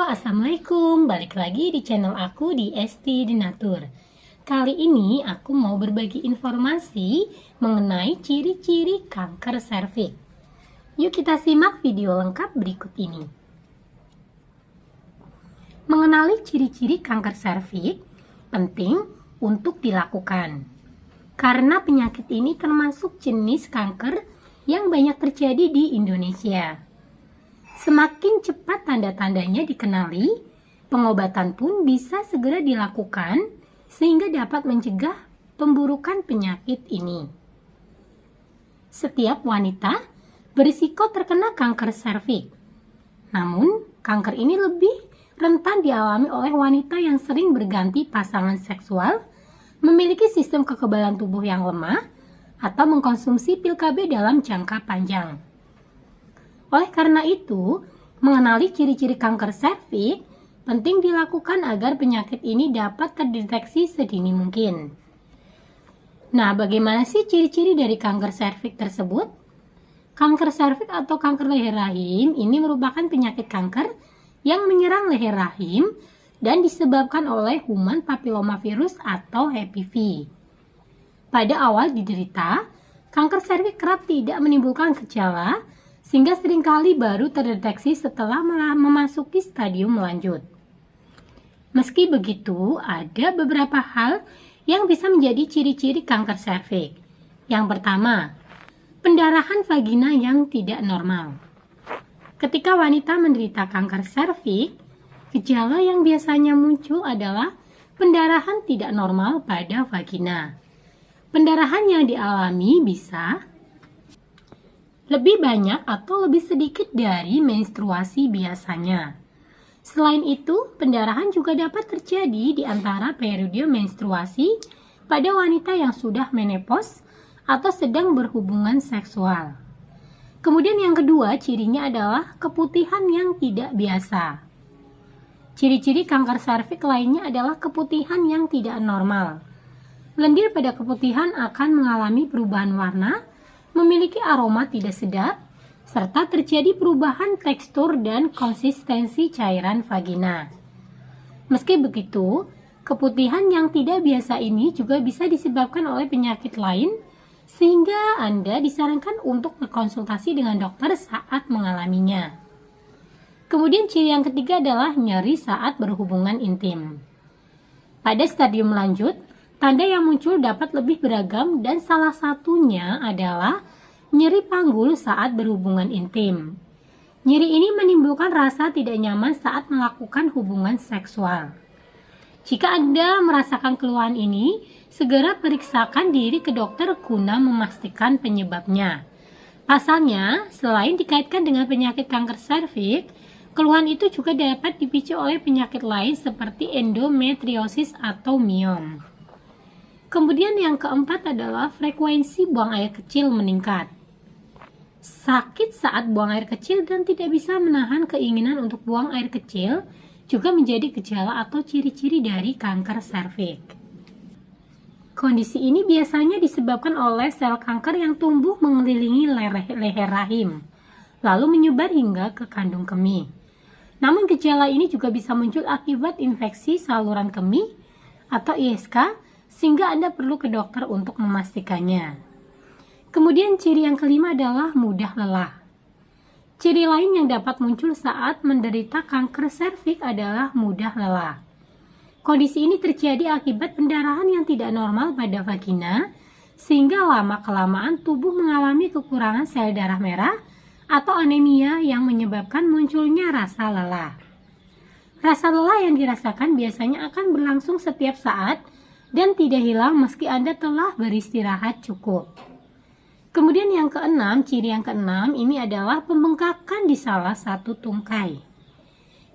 Assalamualaikum. Balik lagi di channel aku di Esti Denatur. Kali ini aku mau berbagi informasi mengenai ciri-ciri kanker serviks. Yuk kita simak video lengkap berikut ini. Mengenali ciri-ciri kanker serviks penting untuk dilakukan. Karena penyakit ini termasuk jenis kanker yang banyak terjadi di Indonesia. Semakin cepat tanda-tandanya dikenali, pengobatan pun bisa segera dilakukan sehingga dapat mencegah pemburukan penyakit ini. Setiap wanita berisiko terkena kanker serviks. Namun, kanker ini lebih rentan dialami oleh wanita yang sering berganti pasangan seksual, memiliki sistem kekebalan tubuh yang lemah, atau mengkonsumsi pil KB dalam jangka panjang. Oleh karena itu, mengenali ciri-ciri kanker serviks penting dilakukan agar penyakit ini dapat terdeteksi sedini mungkin. Nah, bagaimana sih ciri-ciri dari kanker serviks tersebut? Kanker serviks atau kanker leher rahim ini merupakan penyakit kanker yang menyerang leher rahim dan disebabkan oleh human papillomavirus atau HPV. Pada awal diderita, kanker serviks kerap tidak menimbulkan gejala, sehingga seringkali baru terdeteksi setelah memasuki stadium lanjut. Meski begitu, ada beberapa hal yang bisa menjadi ciri-ciri kanker serviks. Yang pertama, pendarahan vagina yang tidak normal. Ketika wanita menderita kanker serviks, gejala yang biasanya muncul adalah pendarahan tidak normal pada vagina. Pendarahan yang dialami bisa lebih banyak atau lebih sedikit dari menstruasi biasanya. Selain itu, pendarahan juga dapat terjadi di antara periode menstruasi pada wanita yang sudah menopause atau sedang berhubungan seksual. Kemudian yang kedua, cirinya adalah keputihan yang tidak biasa. Ciri-ciri kanker serviks lainnya adalah keputihan yang tidak normal. Lendir pada keputihan akan mengalami perubahan warna, memiliki aroma tidak sedap, serta terjadi perubahan tekstur dan konsistensi cairan vagina. Meski begitu, keputihan yang tidak biasa ini juga bisa disebabkan oleh penyakit lain, sehingga Anda disarankan untuk berkonsultasi dengan dokter saat mengalaminya. Kemudian ciri yang ketiga adalah nyeri saat berhubungan intim. Pada stadium lanjut, tanda yang muncul dapat lebih beragam dan salah satunya adalah nyeri panggul saat berhubungan intim. Nyeri ini menimbulkan rasa tidak nyaman saat melakukan hubungan seksual. Jika Anda merasakan keluhan ini, segera periksakan diri ke dokter guna memastikan penyebabnya. Pasalnya, selain dikaitkan dengan penyakit kanker serviks, keluhan itu juga dapat dipicu oleh penyakit lain seperti endometriosis atau miom. Kemudian yang keempat adalah frekuensi buang air kecil meningkat. Sakit saat buang air kecil dan tidak bisa menahan keinginan untuk buang air kecil juga menjadi gejala atau ciri-ciri dari kanker serviks. Kondisi ini biasanya disebabkan oleh sel kanker yang tumbuh mengelilingi leher rahim, lalu menyebar hingga ke kandung kemih. Namun gejala ini juga bisa muncul akibat infeksi saluran kemih atau ISK, sehingga Anda perlu ke dokter untuk memastikannya. Kemudian ciri yang kelima adalah mudah lelah. Ciri lain yang dapat muncul saat menderita kanker serviks adalah mudah lelah. Kondisi ini terjadi akibat pendarahan yang tidak normal pada vagina, sehingga lama-kelamaan tubuh mengalami kekurangan sel darah merah atau anemia yang menyebabkan munculnya rasa lelah. Rasa lelah yang dirasakan biasanya akan berlangsung setiap saat dan tidak hilang meski Anda telah beristirahat cukup. Kemudian yang keenam, ciri yang keenam ini adalah pembengkakan di salah satu tungkai.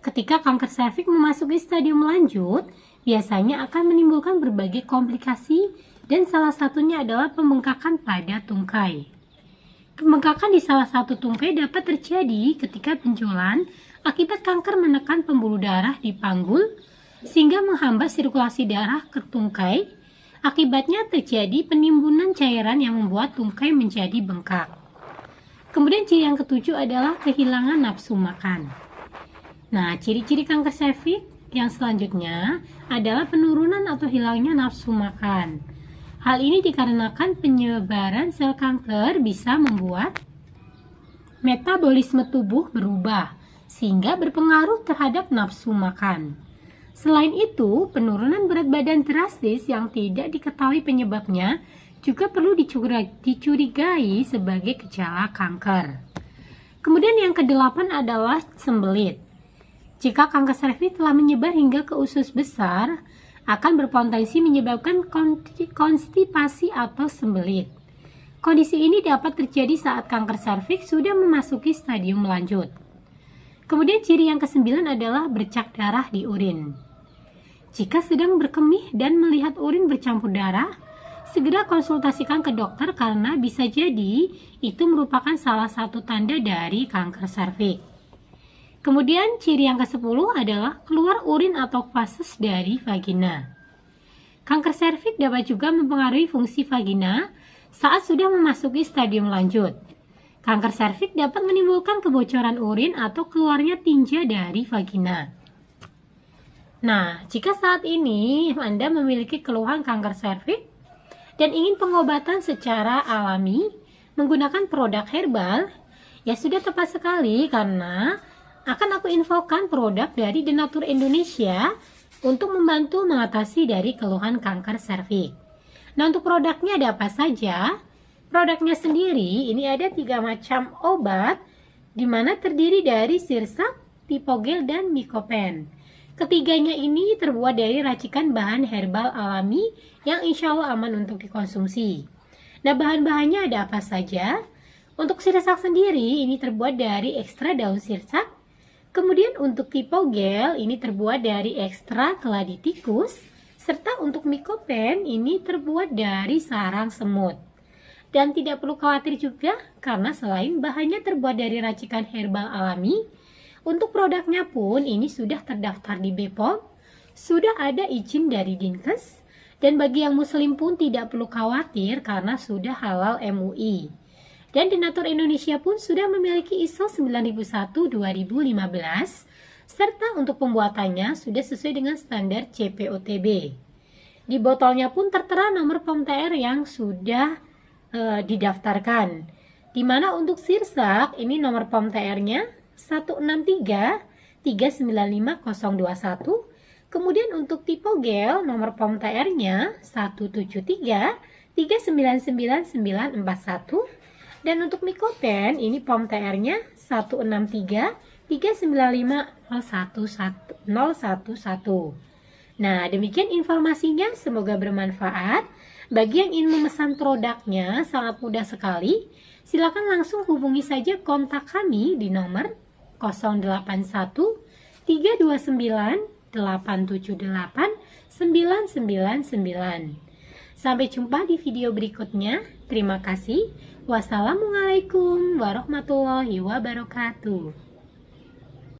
Ketika kanker serviks memasuki stadium lanjut, biasanya akan menimbulkan berbagai komplikasi dan salah satunya adalah pembengkakan pada tungkai. Pembengkakan di salah satu tungkai dapat terjadi ketika benjolan akibat kanker menekan pembuluh darah di panggul, sehingga menghambat sirkulasi darah ke tungkai. Akibatnya terjadi penimbunan cairan yang membuat tungkai menjadi bengkak. Kemudian ciri yang ketujuh adalah kehilangan nafsu makan. Nah, ciri-ciri kanker serviks yang selanjutnya adalah penurunan atau hilangnya nafsu makan. Hal ini dikarenakan penyebaran sel kanker bisa membuat metabolisme tubuh berubah, sehingga berpengaruh terhadap nafsu makan. Selain itu, penurunan berat badan drastis yang tidak diketahui penyebabnya juga perlu dicurigai sebagai gejala kanker. Kemudian yang kedelapan adalah sembelit. Jika kanker serviks telah menyebar hingga ke usus besar, akan berpotensi menyebabkan konstipasi atau sembelit. Kondisi ini dapat terjadi saat kanker serviks sudah memasuki stadium lanjut. Kemudian ciri yang kesembilan adalah bercak darah di urin. Jika sedang berkemih dan melihat urin bercampur darah, segera konsultasikan ke dokter karena bisa jadi itu merupakan salah satu tanda dari kanker serviks. Kemudian ciri yang ke-10 adalah keluar urin atau fases dari vagina. Kanker serviks dapat juga mempengaruhi fungsi vagina saat sudah memasuki stadium lanjut. Kanker serviks dapat menimbulkan kebocoran urin atau keluarnya tinja dari vagina. Nah, jika saat ini Anda memiliki keluhan kanker serviks dan ingin pengobatan secara alami menggunakan produk herbal, ya sudah tepat sekali karena akan aku infokan produk dari Denatur Indonesia untuk membantu mengatasi dari keluhan kanker serviks. Nah, untuk produknya ada apa saja? Produknya sendiri ini ada 3 macam obat di mana terdiri dari sirsak, tipogel, dan mikopen. Ketiganya ini terbuat dari racikan bahan herbal alami yang insya Allah aman untuk dikonsumsi. Nah, bahan-bahannya ada apa saja? Untuk sirsak sendiri ini terbuat dari ekstra daun sirsak. Kemudian untuk tipogel ini terbuat dari ekstra keladi tikus, serta untuk mikopen ini terbuat dari sarang semut. Dan tidak perlu khawatir juga karena selain bahannya terbuat dari racikan herbal alami, untuk produknya pun ini sudah terdaftar di BPOM, sudah ada izin dari Dinkes, dan bagi yang muslim pun tidak perlu khawatir karena sudah halal MUI. Dan Denatur Indonesia pun sudah memiliki ISO 9001-2015, serta untuk pembuatannya sudah sesuai dengan standar CPOTB. Di botolnya pun tertera nomor POM TR yang sudah didaftarkan. Di mana untuk sirsak, ini nomor POM TR-nya 163-395-021. Kemudian untuk tipogel, nomor POM TR-nya 173-399-941. Dan untuk mikopen, ini POM TR-nya 163-395-011. Nah, demikian informasinya, semoga bermanfaat. Bagi yang ingin memesan produknya, sangat mudah sekali. Silakan langsung hubungi saja kontak kami di nomor 081 329 878 999. Sampai jumpa di video berikutnya. Terima kasih. Wassalamualaikum warahmatullahi wabarakatuh.